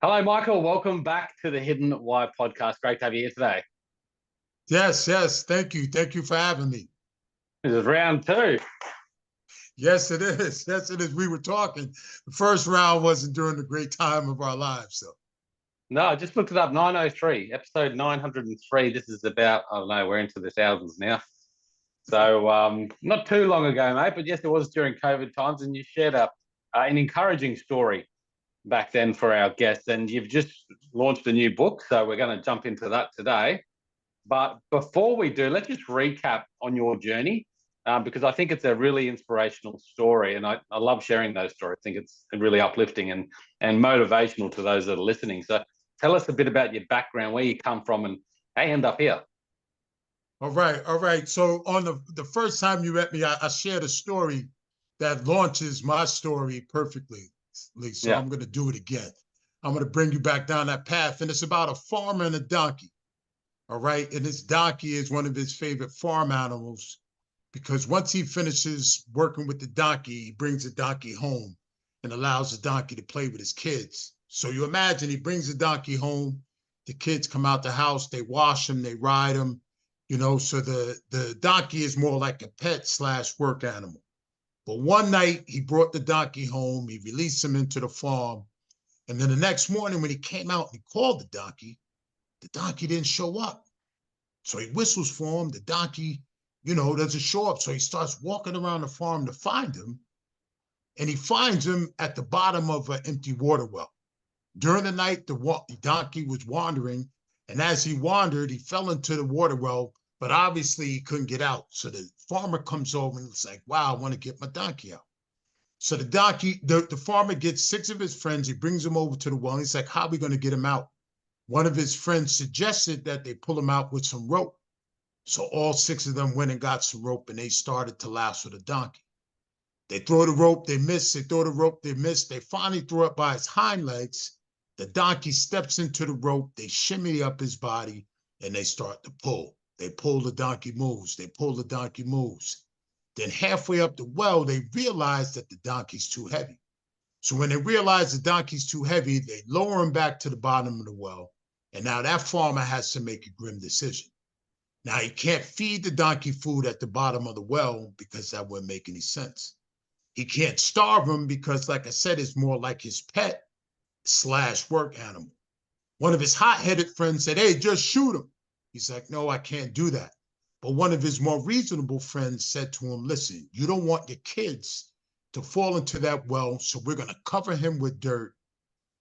Hello, Michael. Welcome back to the Hidden Why podcast. Great to have you here today. Yes, yes. Thank you. Thank you for having me. This is round two. Yes, it is. Yes, it is. We were talking. The first round wasn't during the great time of our lives, so. No, I just looked it up. 903, episode 903. This is about, I don't know, we're into the thousands now. So not too long ago, mate, but yes, it was during COVID times, and you shared an encouraging story back then for our guests. And you've just launched a new book, so we're going to jump into that today. But before we do, let's just recap on your journey because I think it's a really inspirational story. And I love sharing those stories. I think it's really uplifting and motivational to those that are listening. So tell us a bit about your background, where you come from, and how you end up here. All right, all right. So on the first time you met me, I shared a story that launches my story perfectly, Lee. So Yeah. I'm going to do it again. I'm going to bring you back down that path. And it's about a farmer and a donkey. All right. And this donkey is one of his favorite farm animals because once he finishes working with the donkey, he brings the donkey home and allows the donkey to play with his kids. So you imagine he brings the donkey home, the kids come out the house, they wash him, they ride him, so the donkey is more like a pet slash work animal. But one night he brought the donkey home, he released him into the farm, and then the next morning when he came out and he called the donkey didn't show up. So he whistles for him. The donkey, doesn't show up. So he starts walking around the farm to find him. And he finds him at the bottom of an empty water well. During the night, the donkey was wandering. And as he wandered, he fell into the water well, but obviously he couldn't get out. So the farmer comes over and it's like, wow, I want to get my donkey out. So the farmer gets six of his friends. He brings them over to the well. And he's like, how are we going to get him out? One of his friends suggested that they pull him out with some rope. So all six of them went and got some rope and they started to lasso the donkey. They throw the rope, they miss. They throw the rope, they miss. They finally throw it by his hind legs. The donkey steps into the rope. They shimmy up his body and they start to pull. They pull, the donkey moves. They pull, the donkey moves. Then halfway up the well, they realize that the donkey's too heavy. So when they realize the donkey's too heavy, they lower him back to the bottom of the well. And now that farmer has to make a grim decision. Now, he can't feed the donkey food at the bottom of the well because that wouldn't make any sense. He can't starve him because, like I said, it's more like his pet slash work animal. One of his hot-headed friends said, hey, just shoot him. He's like, no, I can't do that. But one of his more reasonable friends said to him, listen, you don't want your kids to fall into that well, so we're going to cover him with dirt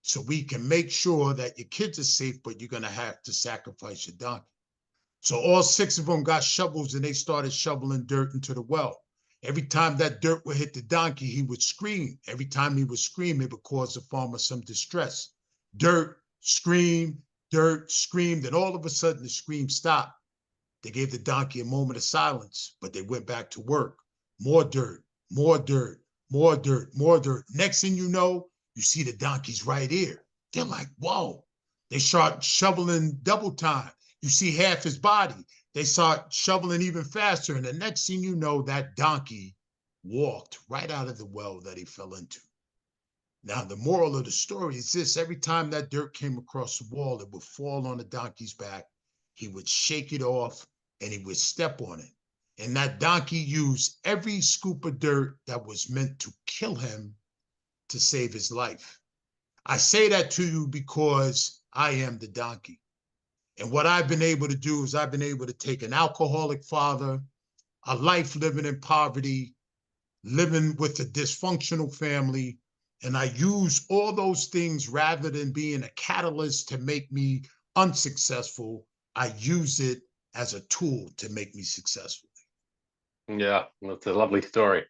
so we can make sure that your kids are safe, but you're going to have to sacrifice your donkey. So all six of them got shovels and they started shoveling dirt into the well. Every time that dirt would hit the donkey, he would scream. Every time he would scream, it would cause the farmer some distress. Dirt, scream, dirt, scream. Then all of a sudden, the scream stopped. They gave the donkey a moment of silence, but they went back to work. More dirt, more dirt, more dirt, more dirt. Next thing you know, you see the donkey's right ear. They're like, whoa. They start shoveling double time. You see half his body. They start shoveling even faster. And the next thing you know, that donkey walked right out of the well that he fell into. Now, the moral of the story is this: every time that dirt came across the wall, it would fall on the donkey's back. He would shake it off and he would step on it. And that donkey used every scoop of dirt that was meant to kill him to save his life. I say that to you because I am the donkey. And what I've been able to do is I've been able to take an alcoholic father, a life living in poverty, living with a dysfunctional family, and I use all those things rather than being a catalyst to make me unsuccessful. I use it as a tool to make me successful. Yeah, that's a lovely story.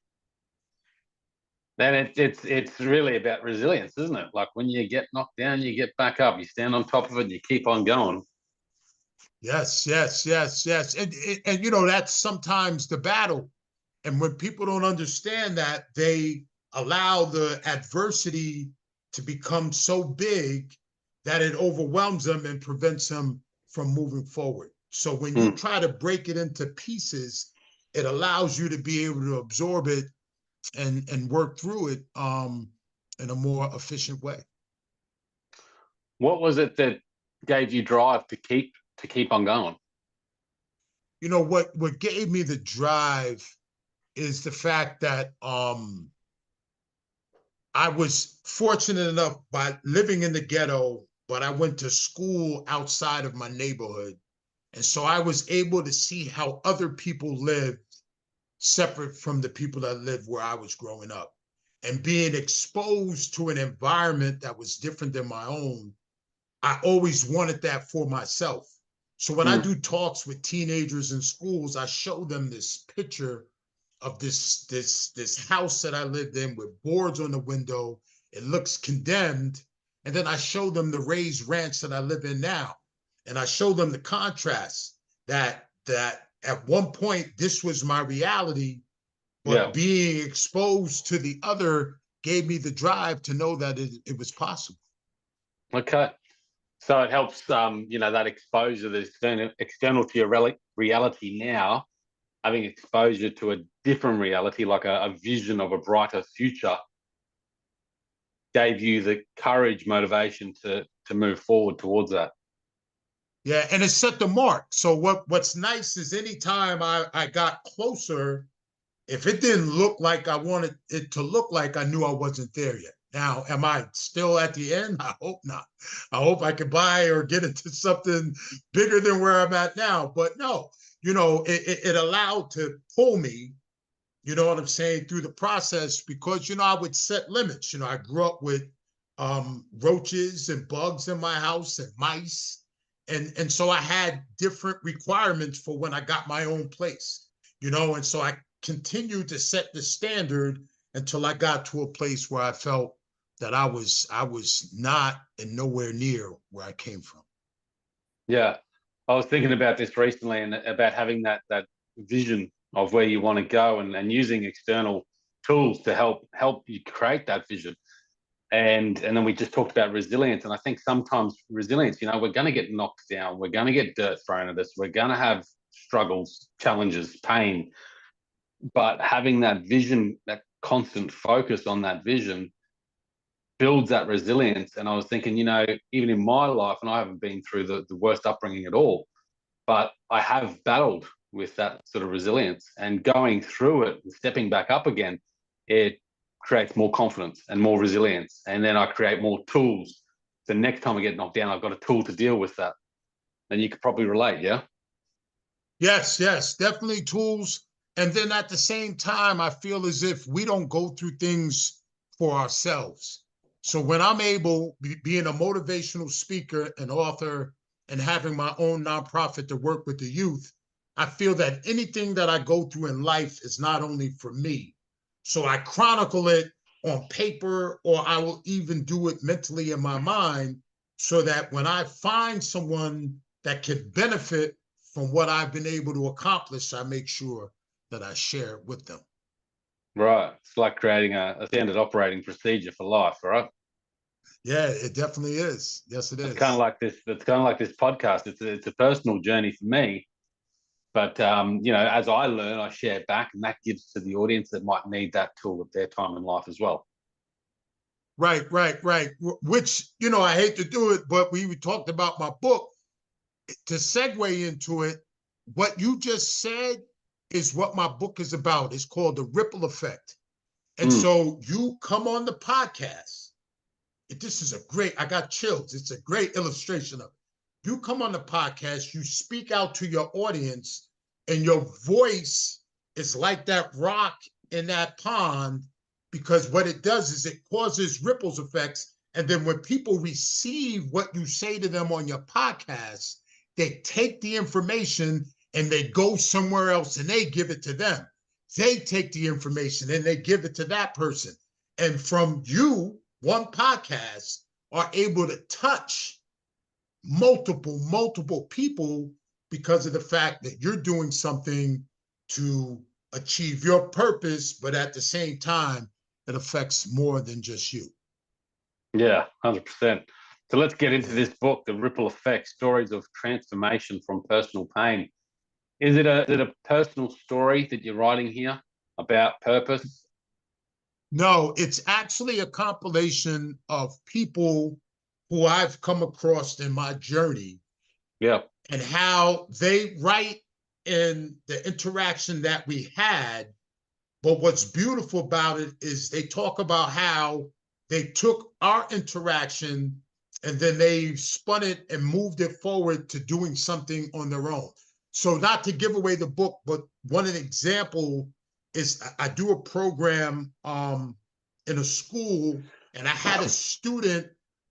Then it's really about resilience, isn't it? Like when you get knocked down, you get back up, you stand on top of it, and you keep on going. Yes, yes, yes, yes. And that's sometimes the battle. And when people don't understand that, they allow the adversity to become so big that it overwhelms them and prevents them from moving forward. So when you try to break it into pieces, it allows you to be able to absorb it and work through it in a more efficient way. What was it that gave you drive to keep on going? You know, what gave me the drive is the fact that I was fortunate enough by living in the ghetto, but I went to school outside of my neighborhood. And so I was able to see how other people lived separate from the people that lived where I was growing up. And being exposed to an environment that was different than my own, I always wanted that for myself. So when I do talks with teenagers in schools, I show them this picture of this house that I lived in with boards on the window. It looks condemned. And then I show them the raised ranch that I live in now. And I show them the contrast that at one point this was my reality, but being exposed to the other gave me the drive to know that it was possible. Okay. So it helps, that exposure that's external to your reality now, having exposure to a different reality, like a vision of a brighter future, gave you the courage, motivation to move forward towards that. Yeah, and it set the mark. So what's nice is anytime I got closer, if it didn't look like I wanted it to look like, I knew I wasn't there yet. Now, am I still at the end? I hope not. I hope I can buy or get into something bigger than where I'm at now. But no, it allowed to pull me, you know what I'm saying, through the process because, I would set limits. I grew up with roaches and bugs in my house and mice. And so I had different requirements for when I got my own place, and so I continued to set the standard until I got to a place where I felt that I was not and nowhere near where I came from. Yeah. I was thinking about this recently and about having that vision of where you want to go and using external tools to help you create that vision. And then we just talked about resilience. And I think sometimes resilience, we're going to get knocked down. We're going to get dirt thrown at us. We're going to have struggles, challenges, pain. But having that vision, that constant focus on that vision builds that resilience. And I was thinking, even in my life, and I haven't been through the worst upbringing at all, but I have battled with that sort of resilience and going through it and stepping back up again, it creates more confidence and more resilience. And then I create more tools. The next time I get knocked down, I've got a tool to deal with that. And you could probably relate, yeah? Yes, definitely tools. And then at the same time, I feel as if we don't go through things for ourselves. So when I'm able, being a motivational speaker and author and having my own nonprofit to work with the youth, I feel that anything that I go through in life is not only for me. So I chronicle it on paper, or I will even do it mentally in my mind so that when I find someone that can benefit from what I've been able to accomplish, I make sure that I share it with them. Right. It's like creating a standard operating procedure for life, right? Yeah, it definitely is. Yes, it is. It's kind of like this. It's kind of like this podcast. It's a personal journey for me, but as I learn, I share back, and that gives to the audience that might need that tool at their time in life as well. Right. Which, I hate to do it, but we talked about my book. To segue into it, what you just said is what my book is about. It's called The Ripple Effect. And so you come on the podcast. This is I got chills. It's a great illustration of it. You come on the podcast, you speak out to your audience, and your voice is like that rock in that pond, because what it does is it causes ripples effects. And then when people receive what you say to them on your podcast, they take the information and they go somewhere else and they give it to them. They take the information and they give it to that person. And from you, one podcast, are able to touch multiple people because of the fact that you're doing something to achieve your purpose, but at the same time, it affects more than just you. Yeah, 100%. So let's get into this book, The Ripple Effect, Stories of Transformation from Personal Pain. Is it a personal story that you're writing here about purpose? No, it's actually a compilation of people who I've come across in my journey Yeah. and how they write in the interaction that we had. But what's beautiful about it is they talk about how they took our interaction and then they spun it and moved it forward to doing something on their own. So not to give away the book, but one example is I do a program in a school, and I had a student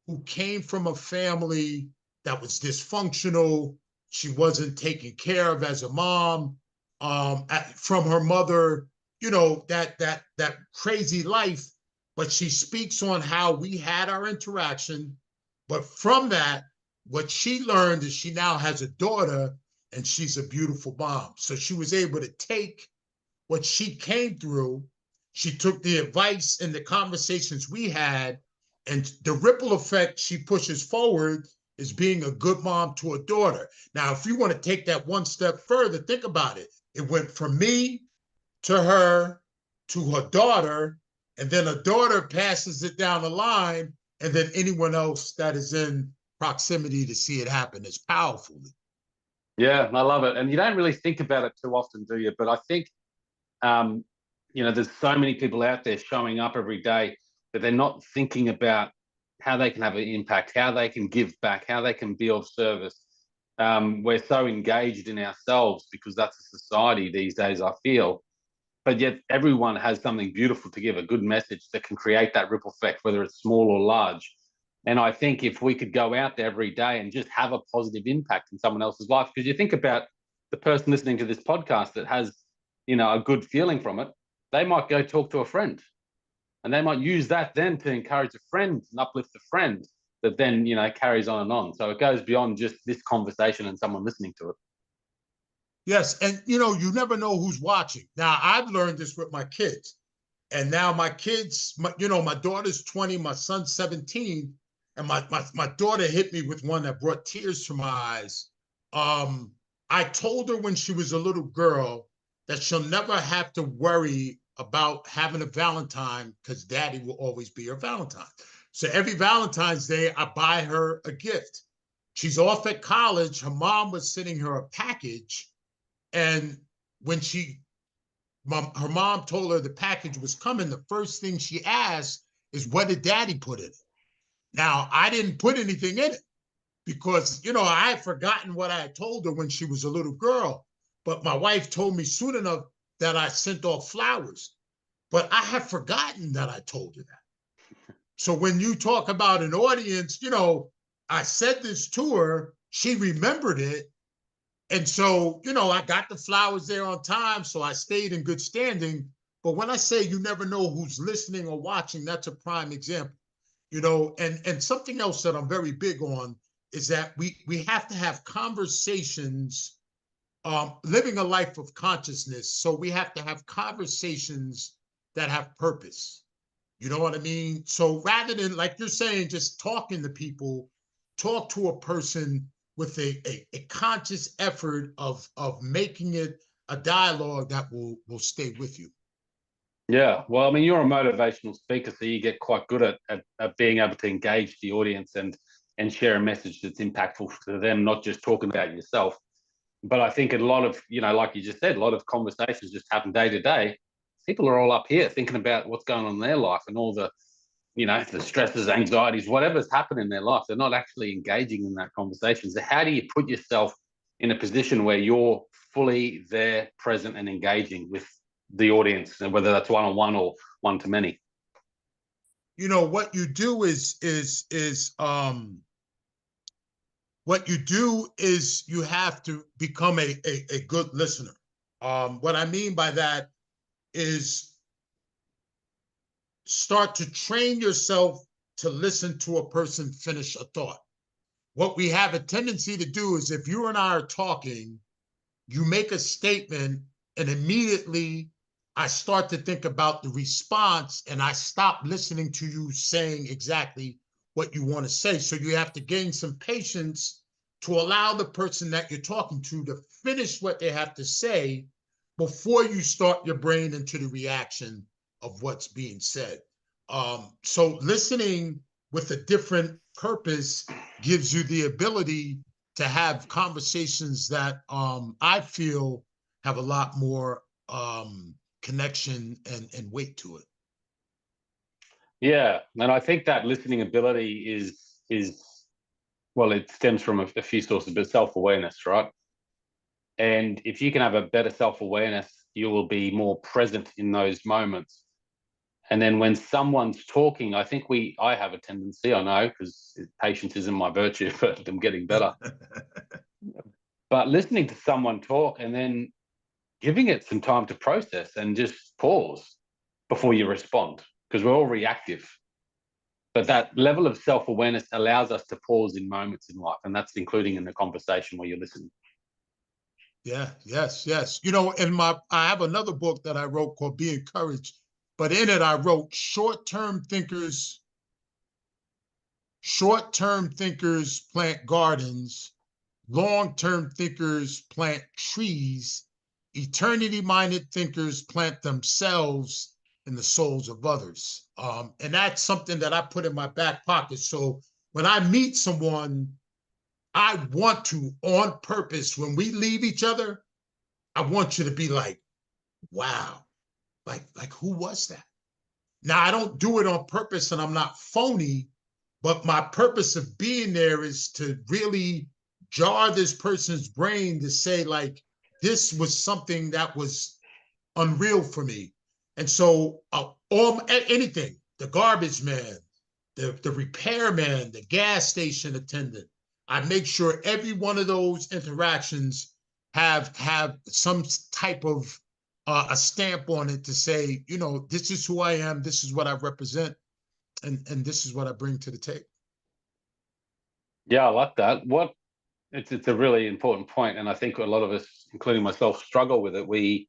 who came from a family that was dysfunctional. She wasn't taken care of as a mom from her mother, you know, that crazy life. But she speaks on how we had our interaction. But from that, what she learned is she now has a daughter and she's a beautiful mom. So she was able to take what she came through. She took the advice and the conversations we had, and the ripple effect she pushes forward is being a good mom to a daughter. Now, if you want to take that one step further, think about it. It went from me to her to her daughter, and then a daughter passes it down the line, and then anyone else that is in proximity to see it happen. It's powerful. Yeah, I love it. And you don't really think about it too often, do you? But I think, um, there's so many people out there showing up every day that they're not thinking about how they can have an impact, how they can give back, how they can be of service. We're so engaged in ourselves because that's a society these days, I feel. But yet everyone has something beautiful to give, a good message that can create that ripple effect, whether it's small or large. And I think if we could go out there every day and just have a positive impact in someone else's life, because you think about the person listening to this podcast that has, a good feeling from it, they might go talk to a friend, and they might use that then to encourage a friend and uplift a friend that then, carries on and on. So it goes beyond just this conversation and someone listening to it. Yes, and you never know who's watching. Now, I've learned this with my kids. And now my kids, my daughter's 20, my son's 17, and my daughter hit me with one that brought tears to my eyes. I told her when she was a little girl that she'll never have to worry about having a Valentine because daddy will always be her Valentine. So every Valentine's Day, I buy her a gift. She's off at college. Her mom was sending her a package. And when her mom told her the package was coming, the first thing she asked is, what did daddy put in it? Now, I didn't put anything in it because, I had forgotten what I had told her when she was a little girl. But my wife told me soon enough that I sent off flowers. But I had forgotten that I told her that. So when you talk about an audience, I said this to her, she remembered it. And so, I got the flowers there on time, so I stayed in good standing. But when I say you never know who's listening or watching, that's a prime example. And something else that I'm very big on is that we have to have conversations, living a life of consciousness. So we have to have conversations that have purpose. You know what I mean? So rather than, like you're saying, just talking to people, talk to a person with a conscious effort of making it a dialogue that will stay with you. Yeah, well, I mean, you're a motivational speaker, so you get quite good at being able to engage the audience and share a message that's impactful to them, not just talking about yourself. But I think a lot of, like you just said, a lot of conversations just happen day to day. People are all up here thinking about what's going on in their life and all the, the stresses, anxieties, whatever's happened in their life. They're not actually engaging in that conversation. So how do you put yourself in a position where you're fully there, present, and engaging with the audience, whether that's one-on-one or one-to-many? What you do is what you do is you have to become a good listener. What I mean by that is start to train yourself to listen to a person finish a thought. What we have a tendency to do is if you and I are talking, you make a statement and immediately I start to think about the response and I stop listening to you saying exactly what you want to say. So you have to gain some patience to allow the person that you're talking to finish what they have to say before you start your brain into the reaction of what's being said. So listening with a different purpose gives you the ability to have conversations that I feel have a lot more connection and weight to it. Yeah, and I think that listening ability is well, it stems from a few sources, but self-awareness, right? And if you can have a better self-awareness, you will be more present in those moments. And then when someone's talking, I have a tendency, I know, because patience isn't my virtue, but I'm getting better. But listening to someone talk and then giving it some time to process and just pause before you respond, because we're all reactive. But that level of self-awareness allows us to pause in moments in life, and that's including in the conversation where you're listening. Yeah, yes, yes. You know, I have another book that I wrote called Be Encouraged, but in it I wrote short-term thinkers plant gardens, long-term thinkers plant trees, eternity-minded thinkers plant themselves in the souls of others. And that's something that I put in my back pocket. So when I meet someone, I want to, on purpose, when we leave each other, I want you to be like, wow, like who was that? Now, I don't do it on purpose and I'm not phony, but my purpose of being there is to really jar this person's brain to say, like, this was something that was unreal for me. And so anything, the garbage man, the repairman, the gas station attendant, I make sure every one of those interactions have some type of a stamp on it to say, you know, this is who I am, this is what I represent, and this is what I bring to the table. Yeah, I like that. It's a really important point, and I think a lot of us, including myself, struggle with it. We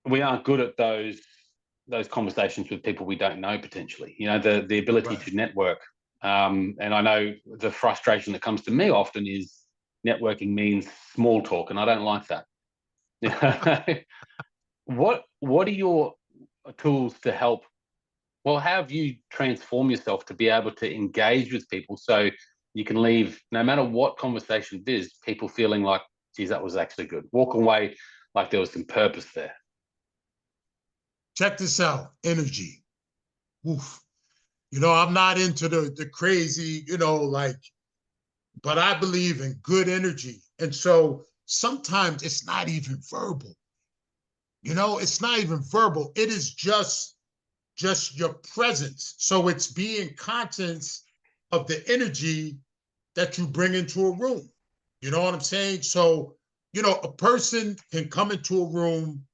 aren't good at those conversations with people we don't know potentially. You know, the ability Right. to network. And I know the frustration that comes to me often is networking means small talk, and I don't like that. What are your tools to help? Well, how have you transformed yourself to be able to engage with people so you can leave, no matter what conversation it is, people feeling like, geez, that was actually good. Walk away like there was some purpose there. Check this out, energy. Oof. You know, I'm not into the crazy, you know, like, but I believe in good energy. And so sometimes it's not even verbal. You know, it's not even verbal. It is just your presence. So it's being conscious of the energy that you bring into a room. You know what I'm saying? So, you know, a person can come into a room,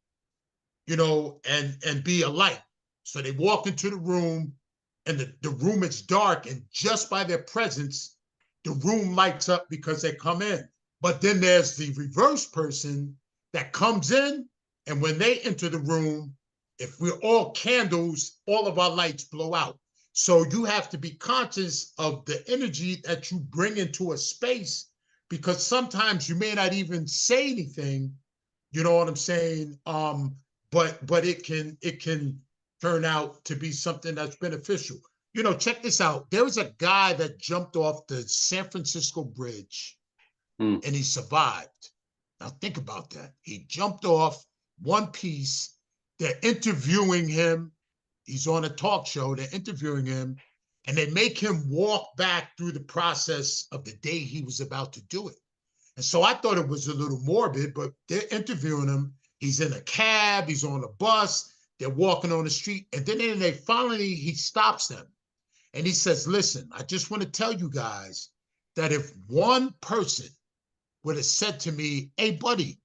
you know, and be a light. So they walk into the room and the room is dark, and just by their presence, the room lights up because they come in. But then there's the reverse person that comes in, and when they enter the room, if we're all candles, all of our lights blow out. So you have to be conscious of the energy that you bring into a space, because sometimes you may not even say anything, you know what I'm saying? But it can turn out to be something that's beneficial. You know, check this out. There was a guy that jumped off the San Francisco Bridge Mm. and he survived. Now think about that. He jumped off one piece. They're interviewing him. He's on a talk show. They're interviewing him, and they make him walk back through the process of the day he was about to do it. And so I thought it was a little morbid, but they're interviewing him. He's in a cab, he's on a bus, they're walking on the street. And then he stops them and he says, listen, I just want to tell you guys that if one person would have said to me, hey, buddy,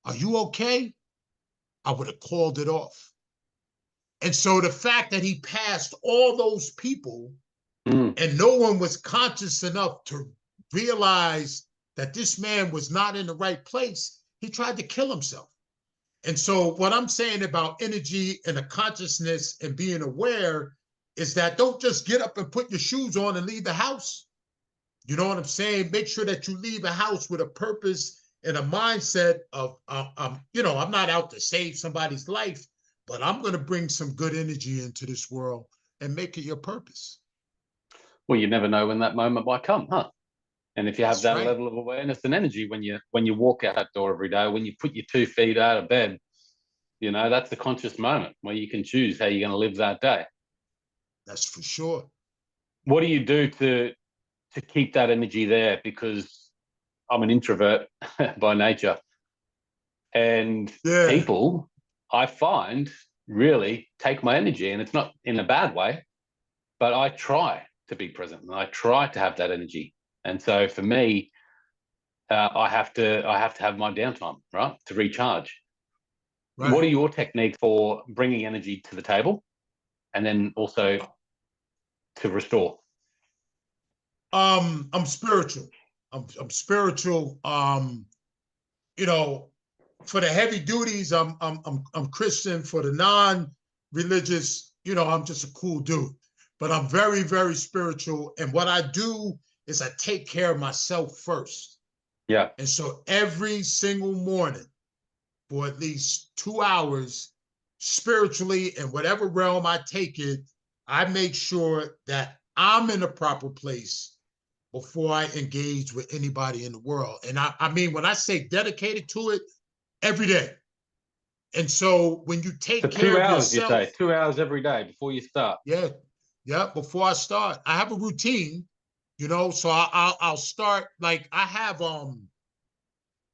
are you okay? I would have called it off. And so the fact that he passed all those people and no one was conscious enough to realize that this man was not in the right place, he tried to kill himself. And so what I'm saying about energy and a consciousness and being aware is that don't just get up and put your shoes on and leave the house. You know what I'm saying? Make sure that you leave a house with a purpose and a mindset of, you know, I'm not out to save somebody's life, but I'm going to bring some good energy into this world and make it your purpose. Well, you never know when that moment might come, huh? And if you have That's that right. level of awareness and energy when you walk out that door every day, when you put your 2 feet out of bed, that's the conscious moment where you can choose how you're going to live that day. That's for sure. What do you do to keep that energy there? Because I'm an introvert by nature, and Yeah. people I find really take my energy, and it's not in a bad way, but I try to be present and I try to have that energy. And so for me, I have to have my downtime, right, to recharge. What Right. are your techniques for bringing energy to the table, and then also to restore? I'm spiritual. I'm spiritual. You know, for the heavy duties, I'm Christian. For the non-religious, I'm just a cool dude. But I'm very, very spiritual. And what I do is I take care of myself first. Yeah. And so every single morning for at least 2 hours, spiritually, in whatever realm I take it, I make sure that I'm in the proper place before I engage with anybody in the world. And I mean, when I say dedicated to it, every day. And so when you So take care two of hours, you yourself, say, 2 hours every day before you start. yeah, yeah, before I start, I have a routine, so I'll start like I have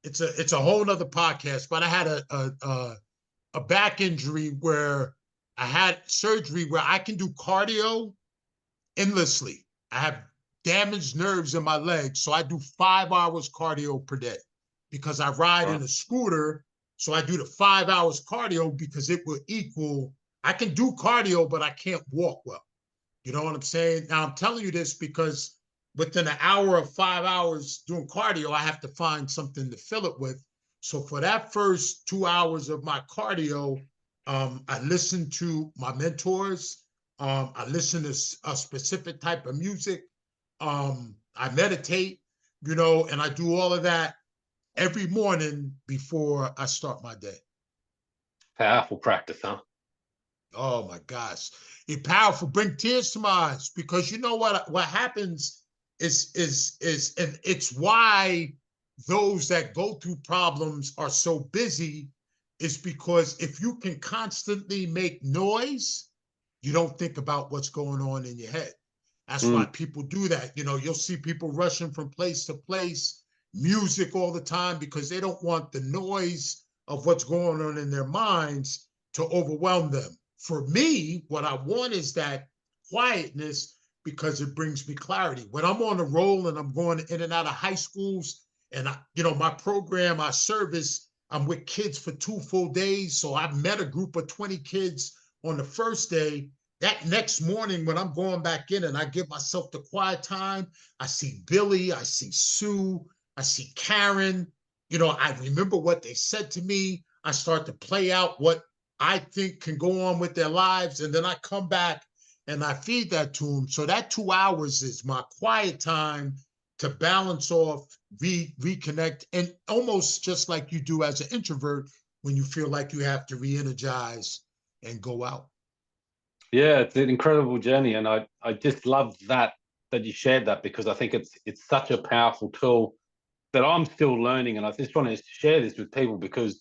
it's a whole nother podcast, but I had a back injury where I had surgery where I can do cardio endlessly. I have damaged nerves in my legs, so I do 5 hours cardio per day because I ride Right. in a scooter. So I do the 5 hours cardio because it will equal. I can do cardio, but I can't walk well. You know what I'm saying? Now I'm telling you this because within an hour of 5 hours doing cardio, I have to find something to fill it with. So for that first 2 hours of my cardio, I listen to my mentors. I listen to a specific type of music. I meditate, and I do all of that every morning before I start my day. Powerful practice, huh? Oh my gosh. It's powerful. Bring tears to my eyes because you know what happens is and it's why those that go through problems are so busy is because if you can constantly make noise, you don't think about what's going on in your head. That's why Mm. people do that. You'll see people rushing from place to place, music all the time because they don't want the noise of what's going on in their minds to overwhelm them. For me, what I want is that quietness because it brings me clarity. When I'm on a roll and I'm going in and out of high schools, and my program, our service, I'm with kids for 2 full days. So I met a group of 20 kids on the first day. That next morning, when I'm going back in and I give myself the quiet time, I see Billy, I see Sue, I see Karen. I remember what they said to me. I start to play out what I think can go on with their lives. And then I come back and I feed that to them. So that 2 hours is my quiet time to balance off, reconnect, and almost just like you do as an introvert when you feel like you have to re-energize and go out. Yeah, it's an incredible journey, and I just love that you shared that because I think it's such a powerful tool that I'm still learning, and I just want to share this with people because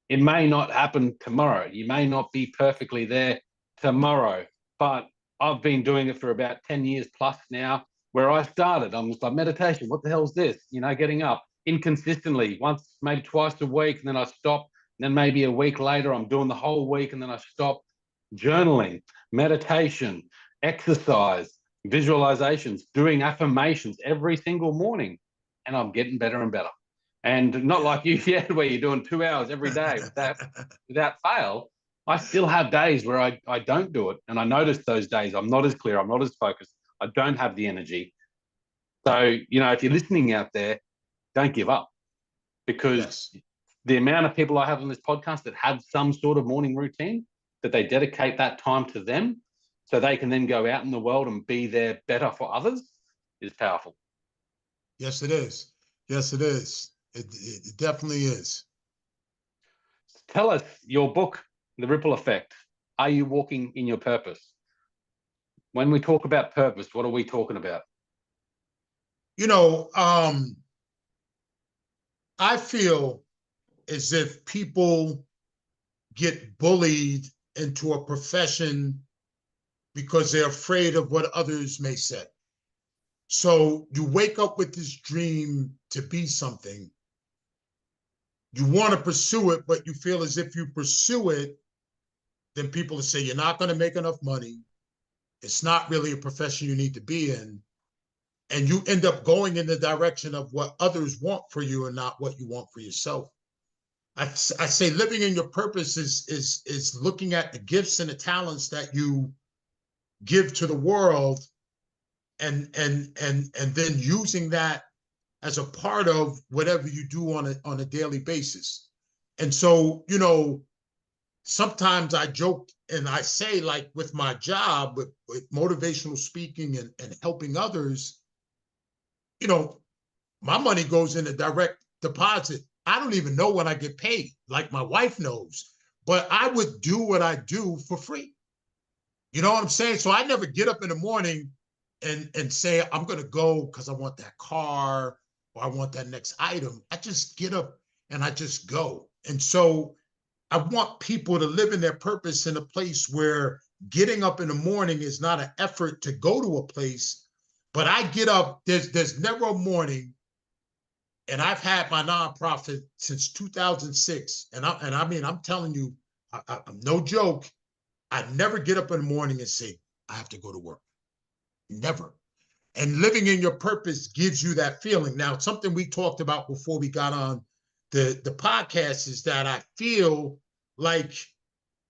it may not happen tomorrow. You may not be perfectly there tomorrow, but I've been doing it for about 10 years plus now. Where I started, I'm just like, meditation, what the hell's this? Getting up inconsistently, once, maybe twice a week, and then I stop. And then maybe a week later, I'm doing the whole week, and then I stop. Journaling, meditation, exercise, visualizations, doing affirmations every single morning. And I'm getting better and better. And not Yeah. like you yet, where you're doing 2 hours every day without fail. I still have days where I don't do it. And I notice those days I'm not as clear, I'm not as focused, I don't have the energy. So, if you're listening out there, don't give up because Yes. the amount of people I have on this podcast that have some sort of morning routine, that they dedicate that time to them so they can then go out in the world and be there better for others is powerful. Yes, it is. Yes, it is. It definitely is. Tell us your book, The Ripple Effect. Are you walking in your purpose? When we talk about purpose, what are we talking about? You know, I feel as if people get bullied into a profession because they're afraid of what others may say. So you wake up with this dream to be something. You want to pursue it, but you feel as if you pursue it, then people will say you're not going to make enough money. It's not really a profession you need to be in. And you end up going in the direction of what others want for you and not what you want for yourself. I say living in your purpose is looking at the gifts and the talents that you give to the world and then using that as a part of whatever you do on a daily basis. And so, you know, sometimes I joke and I say, like with my job, with motivational speaking and helping others, you know, my money goes in a direct deposit. I don't even know when I get paid, like my wife knows, but I would do what I do for free. You know what I'm saying? So I never get up in the morning and say, I'm going to go because I want that car or I want that next item. I just get up and I just go. And so I want people to live in their purpose in a place where getting up in the morning is not an effort to go to a place, but I get up, there's never a morning, and I've had my nonprofit since 2006. And I mean, I'm telling you, I'm no joke. I never get up in the morning and say, I have to go to work. Never. And living in your purpose gives you that feeling. Now, something we talked about before we got on the podcast is that I feel like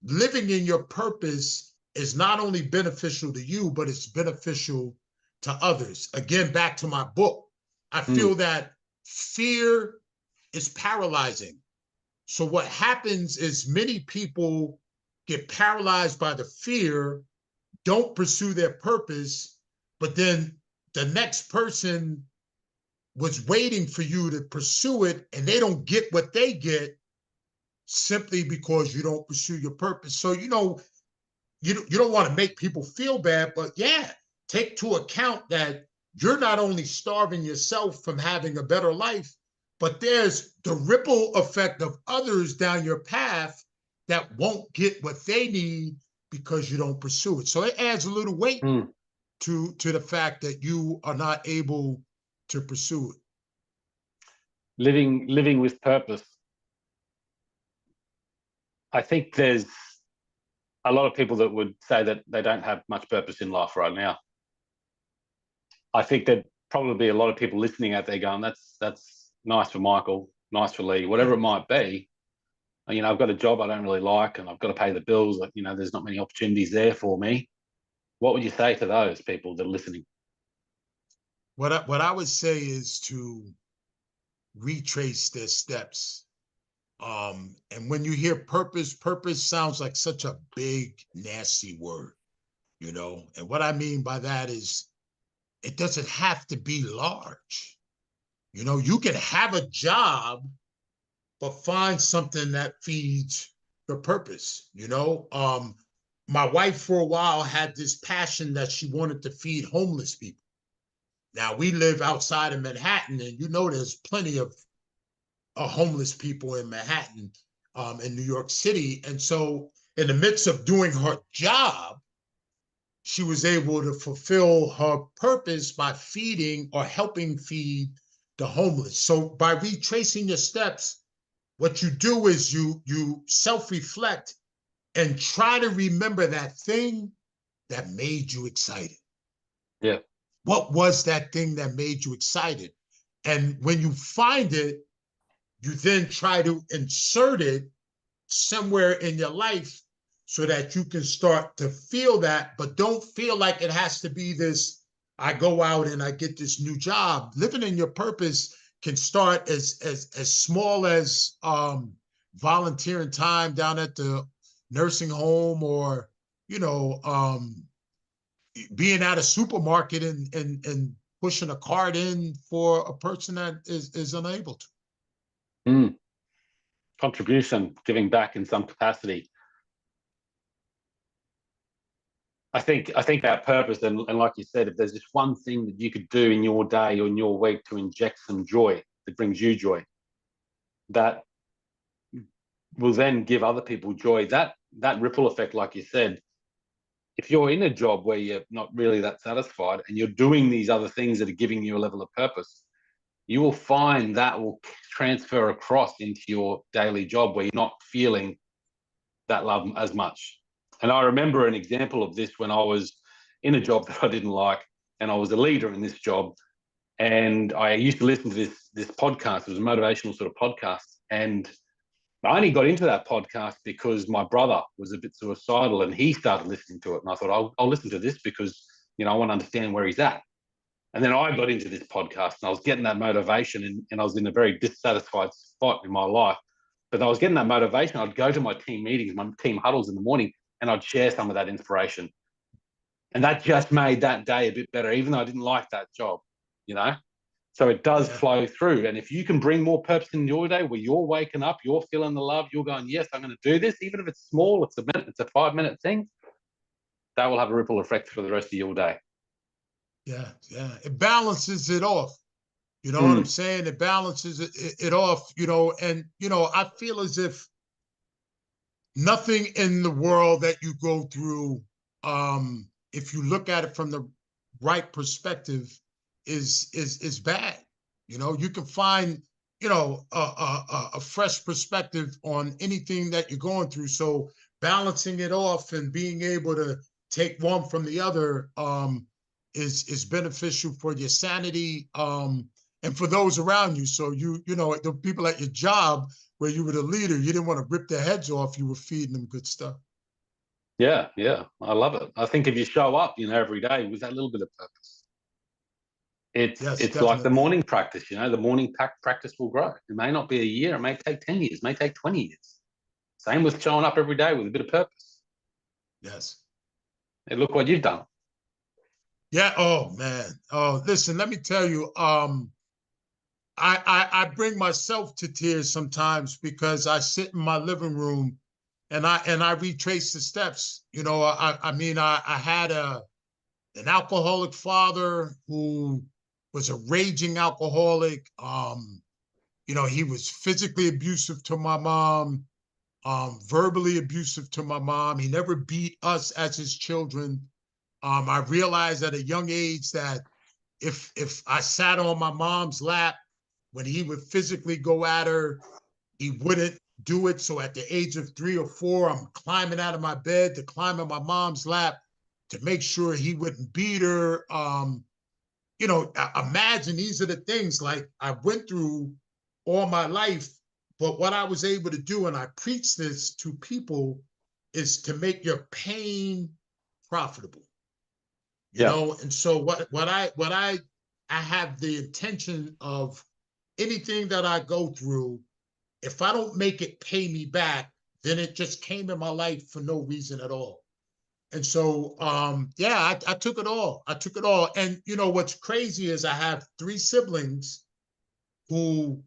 living in your purpose is not only beneficial to you, but it's beneficial to others. Again, back to my book, I feel that fear is paralyzing. So what happens is many people get paralyzed by the fear, don't pursue their purpose, but then the next person was waiting for you to pursue it and they don't get what they get simply because you don't pursue your purpose. So, you know, you don't want to make people feel bad, but yeah, take to account that you're not only starving yourself from having a better life, but there's the ripple effect of others down your path that won't get what they need because you don't pursue it. So it adds a little weight to the fact that you are not able to pursue it. Living with purpose. I think there's a lot of people that would say that they don't have much purpose in life right now. I think there'd probably be a lot of people listening out there going, that's nice for Michael, nice for Lee, whatever it might be. You know, I've got a job I don't really like and I've got to pay the bills. You know, there's not many opportunities there for me. What would you say to those people that are listening? What I would say is to retrace their steps. And when you hear purpose, purpose sounds like such a big, nasty word, you know? And what I mean by that is it doesn't have to be large. You know, you can have a job, but find something that feeds your purpose, you know? My wife for a while had this passion that she wanted to feed homeless people. Now we live outside of Manhattan and you know there's plenty of homeless people in Manhattan, in New York City. And so in the midst of doing her job, she was able to fulfill her purpose by feeding or helping feed the homeless. So by retracing your steps, what you do is you self-reflect and try to remember that thing that made you excited. Yeah. What was that thing that made you excited? And when you find it, you then try to insert it somewhere in your life so that you can start to feel that, but don't feel like it has to be this, I go out and I get this new job. Living in your purpose can start as small as volunteering time down at the nursing home or, you know, being at a supermarket and pushing a cart in for a person that is unable to. Contribution, giving back in some capacity. I think our purpose, and like you said, if there's just one thing that you could do in your day or in your week to inject some joy that brings you joy, that will then give other people joy. That ripple effect, like you said, if you're in a job where you're not really that satisfied and you're doing these other things that are giving you a level of purpose, you will find that will transfer across into your daily job where you're not feeling that love as much. And I remember an example of this when I was in a job that I didn't like, and I was a leader in this job. And I used to listen to this podcast. It was a motivational sort of podcast. And I only got into that podcast because my brother was a bit suicidal and he started listening to it. And I thought, I'll listen to this because, I want to understand where he's at. And then I got into this podcast and I was getting that motivation, and I was in a very dissatisfied spot in my life. But I was getting that motivation. I'd go to my team meetings, my team huddles in the morning, and I'd share some of that inspiration. And that just made that day a bit better, even though I didn't like that job, So it does flow through. And if you can bring more purpose in your day where you're waking up, you're feeling the love, you're going, yes, I'm going to do this, even if it's small, it's a 5-minute thing, that will have a ripple effect for the rest of your day. Yeah. It balances it off. You know what I'm saying? It balances it off, and, I feel as if nothing in the world that you go through, if you look at it from the right perspective, is bad. You can find, a fresh perspective on anything that you're going through. So balancing it off and being able to take one from the other, is beneficial for your sanity, and for those around you. So the people at your job where you were the leader, you didn't want to rip their heads off. You were feeding them good stuff. Yeah, I love it. I think if you show up, every day with that little bit of purpose, it's like the morning practice. The morning practice will grow. It may not be a year. It may take 10 years. It may take 20 years. Same with showing up every day with a bit of purpose. Yes. And look what you've done. Yeah. Oh man. Oh, listen. Let me tell you. I bring myself to tears sometimes because I sit in my living room and I retrace the steps. I had an alcoholic father who was a raging alcoholic. He was physically abusive to my mom, verbally abusive to my mom. He never beat us as his children. I realized at a young age that if I sat on my mom's lap when he would physically go at her, he wouldn't do it. So at the age of 3 or 4, I'm climbing out of my bed to climb on my mom's lap to make sure he wouldn't beat her. Imagine these are the things like I went through all my life, but what I was able to do, and I preach this to people, is to make your pain profitable. And so what I have the intention of anything that I go through, if I don't make it pay me back, then it just came in my life for no reason at all. And so, I took it all. I took it all. And, what's crazy is I have 3 siblings who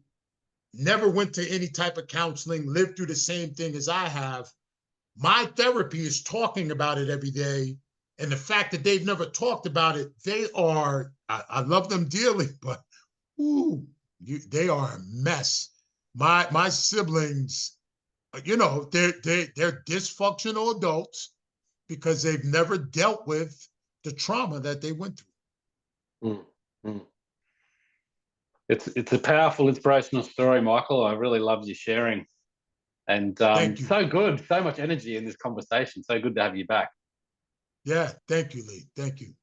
never went to any type of counseling, lived through the same thing as I have. My therapy is talking about it every day. And the fact that they've never talked about it, I love them dearly, but they are a mess. My siblings, they're dysfunctional adults because they've never dealt with the trauma that they went through. It's a powerful, inspirational story, Michael. I really love you sharing. And so good, so much energy in this conversation. So good to have you back. Yeah, thank you, Lee. Thank you.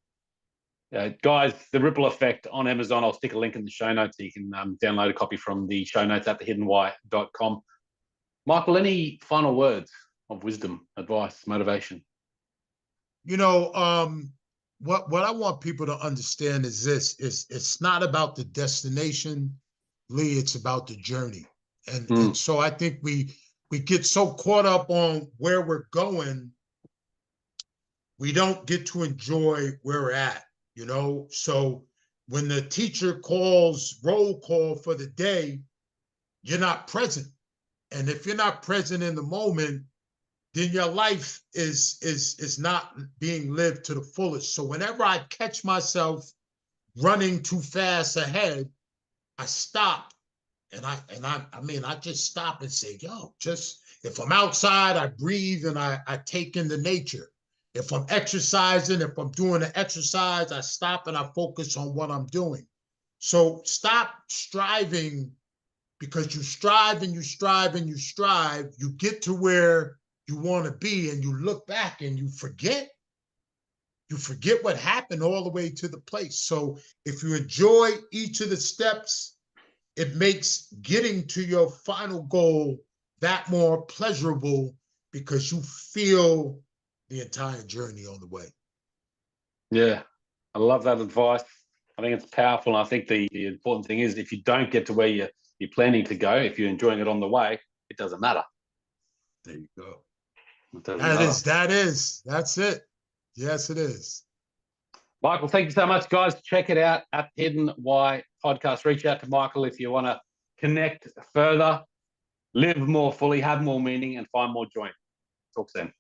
Guys, The Ripple Effect on Amazon. I'll stick a link in the show notes so you can download a copy from the show notes at thehiddenwhy.com. Michael, any final words of wisdom, advice, motivation? What I want people to understand is this: it's not about the destination, Lee. It's about the journey. And so I think we get so caught up on where we're going, we don't get to enjoy where we're at. So when the teacher calls roll call for the day, you're not present. And if you're not present in the moment, then your life is not being lived to the fullest. So whenever I catch myself running too fast ahead, I stop. I just stop and say, yo, just if I'm outside, I breathe and I take in the nature. If I'm exercising, if I'm doing the exercise, I stop and I focus on what I'm doing. So stop striving, because you strive and you strive and you strive, you get to where you want to be and you look back and you forget what happened all the way to the place. So if you enjoy each of the steps, it makes getting to your final goal that more pleasurable, because you feel the entire journey on the way. Yeah, I love that advice. I think it's powerful. And I think the important thing is, if you don't get to where you're planning to go, if you're enjoying it on the way, it doesn't matter. There you go. It doesn't matter. That's it. Yes, it is. Michael, thank you so much, guys. Check it out at Hidden Why Podcast. Reach out to Michael if you want to connect further, live more fully, have more meaning, and find more joy. Talk soon.